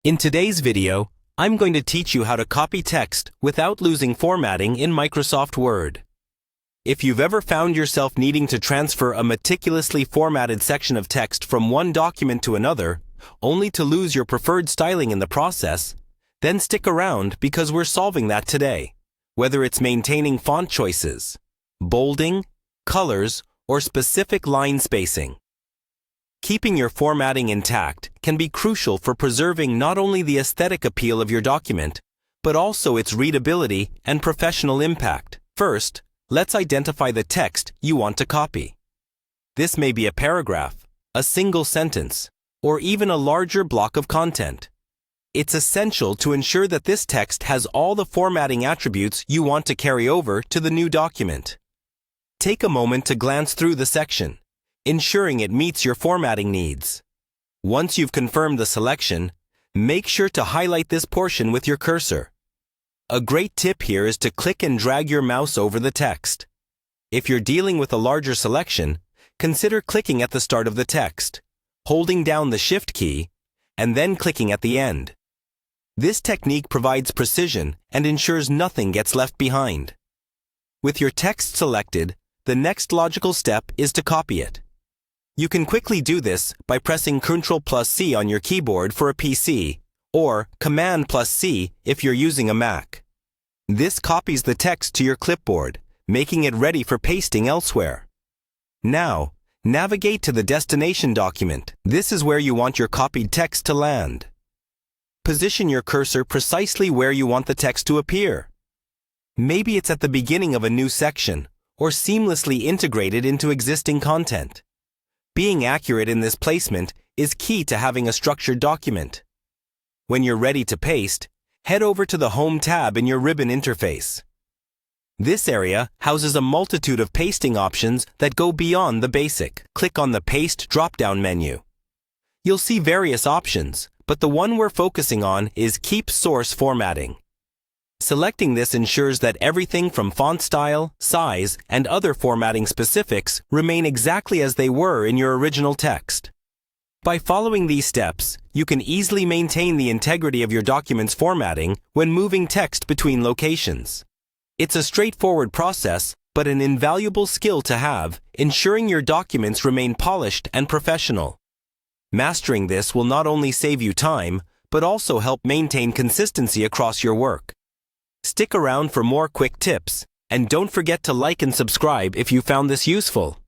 In today's video, I'm going to teach you how to copy text without losing formatting in Microsoft Word. If you've ever found yourself needing to transfer a meticulously formatted section of text from one document to another, only to lose your preferred styling in the process, then stick around because we're solving that today. Whether it's maintaining font choices, bolding, colors, or specific line spacing. Keeping your formatting intact can be crucial for preserving not only the aesthetic appeal of your document, but also its readability and professional impact. First, let's identify the text you want to copy. This may be a paragraph, a single sentence, or even a larger block of content. It's essential to ensure that this text has all the formatting attributes you want to carry over to the new document. Take a moment to glance through the section, ensuring it meets your formatting needs. Once you've confirmed the selection, make sure to highlight this portion with your cursor. A great tip here is to click and drag your mouse over the text. If you're dealing with a larger selection, consider clicking at the start of the text, holding down the Shift key, and then clicking at the end. This technique provides precision and ensures nothing gets left behind. With your text selected, the next logical step is to copy it. You can quickly do this by pressing Ctrl+C on your keyboard for a PC, or Command+C if you're using a Mac. This copies the text to your clipboard, making it ready for pasting elsewhere. Now, navigate to the destination document. This is where you want your copied text to land. Position your cursor precisely where you want the text to appear. Maybe it's at the beginning of a new section, or seamlessly integrated into existing content. Being accurate in this placement is key to having a structured document. When you're ready to paste, head over to the Home tab in your ribbon interface. This area houses a multitude of pasting options that go beyond the basic. Click on the Paste drop-down menu. You'll see various options, but the one we're focusing on is Keep Source Formatting. Selecting this ensures that everything from font style, size, and other formatting specifics remain exactly as they were in your original text. By following these steps, you can easily maintain the integrity of your document's formatting when moving text between locations. It's a straightforward process, but an invaluable skill to have, ensuring your documents remain polished and professional. Mastering this will not only save you time, but also help maintain consistency across your work. Stick around for more quick tips, and don't forget to like and subscribe if you found this useful.